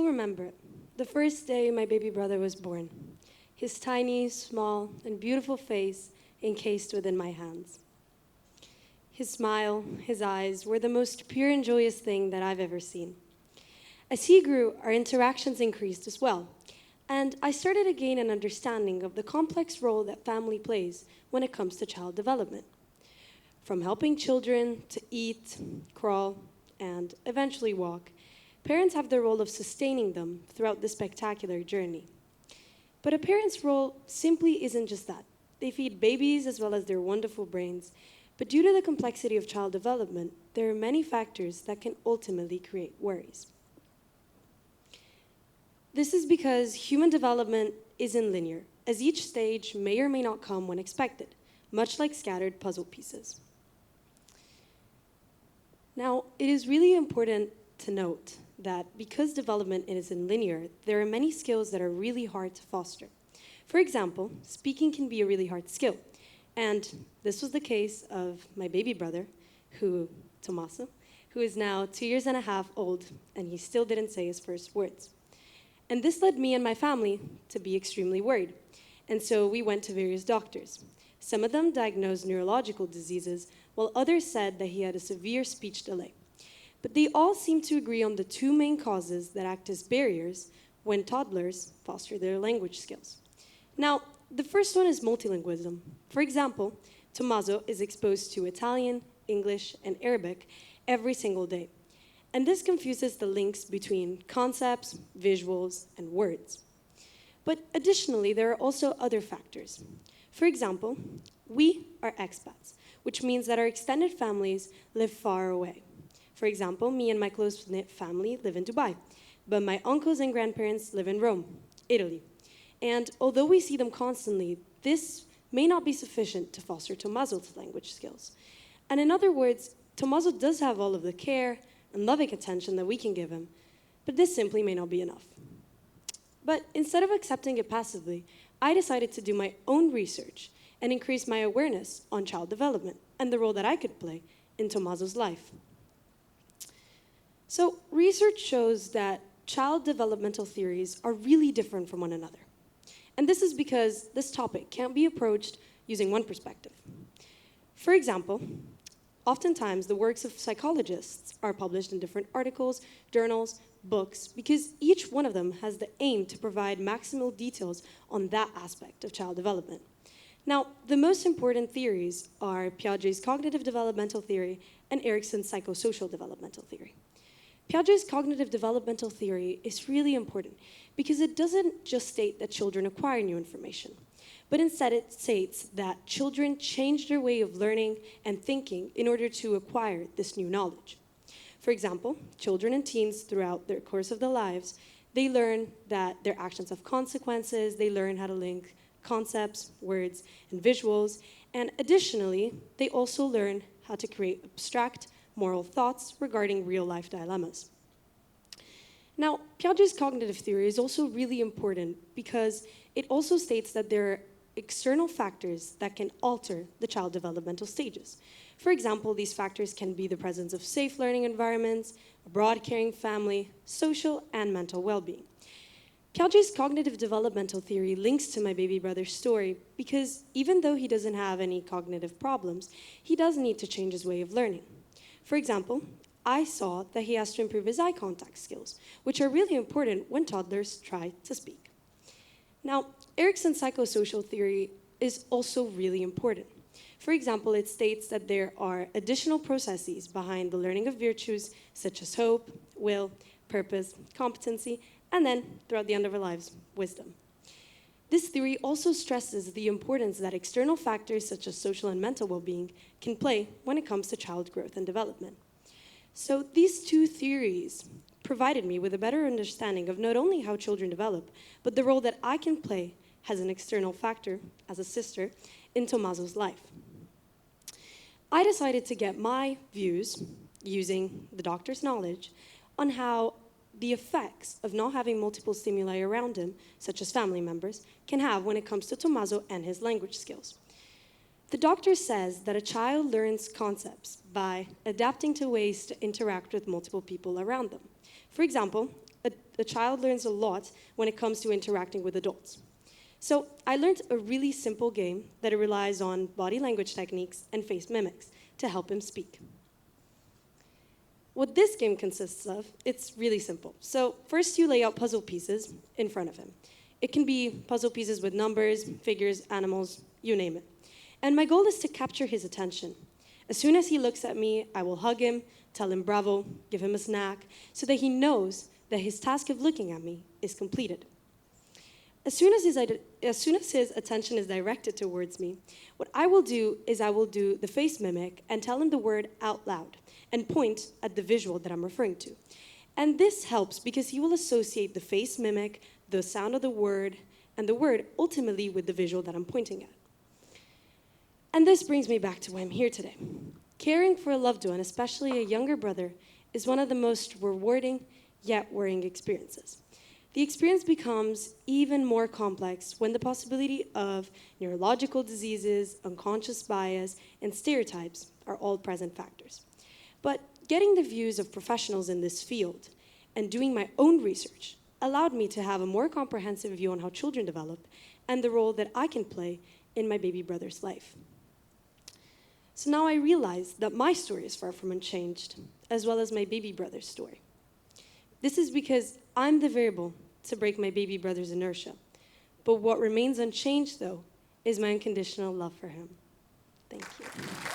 still remember it. The first day my baby brother was born. His tiny, small, and beautiful face encased within my hands. His smile, his eyes were the most pure and joyous thing that I've ever seen. As he grew, our interactions increased as well, and I started to gain an understanding of the complex role that family plays when it comes to child development. From helping children to eat, crawl, and eventually walk, parents have the role of sustaining them throughout this spectacular journey. But a parent's role simply isn't just that. They feed babies as well as their wonderful brains, but due to the complexity of child development, there are many factors that can ultimately create worries. This is because human development isn't linear, as each stage may or may not come when expected, much like scattered puzzle pieces. Now, it is really important to note that because development isn't linear, there are many skills that are really hard to foster. For example, speaking can be a really hard skill. And this was the case of my baby brother, Tommaso, who is now 2 years and a half old, and he still didn't say his first words. And this led me and my family to be extremely worried. And so we went to various doctors. Some of them diagnosed neurological diseases, while others said that he had a severe speech delay. But they all seem to agree on the two main causes that act as barriers when toddlers foster their language skills. Now, the first one is multilingualism. For example, Tommaso is exposed to Italian, English, and Arabic every single day. And this confuses the links between concepts, visuals, and words. But additionally, there are also other factors. For example, we are expats, which means that our extended families live far away. For example, me and my close-knit family live in Dubai, but my uncles and grandparents live in Rome, Italy. And although we see them constantly, this may not be sufficient to foster Tommaso's language skills. And in other words, Tommaso does have all of the care and loving attention that we can give him, but this simply may not be enough. But instead of accepting it passively, I decided to do my own research and increase my awareness on child development and the role that I could play in Tommaso's life. So research shows that child developmental theories are really different from one another. And this is because this topic can't be approached using one perspective. For example, oftentimes the works of psychologists are published in different articles, journals, books, because each one of them has the aim to provide maximal details on that aspect of child development. Now, the most important theories are Piaget's cognitive developmental theory and Erikson's psychosocial developmental theory. Piaget's cognitive developmental theory is really important because it doesn't just state that children acquire new information, but instead it states that children change their way of learning and thinking in order to acquire this new knowledge. For example, children and teens throughout their course of their lives, they learn that their actions have consequences, they learn how to link concepts, words, and visuals, and additionally, they also learn how to create abstract moral thoughts regarding real-life dilemmas. Now, Piaget's cognitive theory is also really important because it also states that there are external factors that can alter the child developmental stages. For example, these factors can be the presence of safe learning environments, a broad caring family, social and mental well-being. Piaget's cognitive developmental theory links to my baby brother's story because even though he doesn't have any cognitive problems, he does need to change his way of learning. For example, I saw that he has to improve his eye contact skills, which are really important when toddlers try to speak. Now, Erikson's psychosocial theory is also really important. For example, it states that there are additional processes behind the learning of virtues such as hope, will, purpose, competency, and then, throughout the end of our lives, wisdom. This theory also stresses the importance that external factors such as social and mental well-being can play when it comes to child growth and development. So these two theories provided me with a better understanding of not only how children develop, but the role that I can play as an external factor, as a sister, in Tommaso's life. I decided to get my views, using the doctor's knowledge, on how the effects of not having multiple stimuli around him, such as family members, can have when it comes to Tommaso and his language skills. The doctor says that a child learns concepts by adapting to ways to interact with multiple people around them. For example, a child learns a lot when it comes to interacting with adults. So I learned a really simple game that relies on body language techniques and face mimics to help him speak. What this game consists of, it's really simple. So first you lay out puzzle pieces in front of him. It can be puzzle pieces with numbers, figures, animals, you name it. And my goal is to capture his attention. As soon as he looks at me, I will hug him, tell him bravo, give him a snack, so that he knows that his task of looking at me is completed. As soon as his attention is directed towards me, what I will do is I will do the face mimic and tell him the word out loud and point at the visual that I'm referring to. And this helps because he will associate the face mimic, the sound of the word, and the word ultimately with the visual that I'm pointing at. And this brings me back to why I'm here today. Caring for a loved one, especially a younger brother, is one of the most rewarding yet worrying experiences. The experience becomes even more complex when the possibility of neurological diseases, unconscious bias, and stereotypes are all present factors. But getting the views of professionals in this field and doing my own research allowed me to have a more comprehensive view on how children develop and the role that I can play in my baby brother's life. So now I realize that my story is far from unchanged, as well as my baby brother's story. This is because I'm the variable to break my baby brother's inertia. But what remains unchanged, though, is my unconditional love for him. Thank you.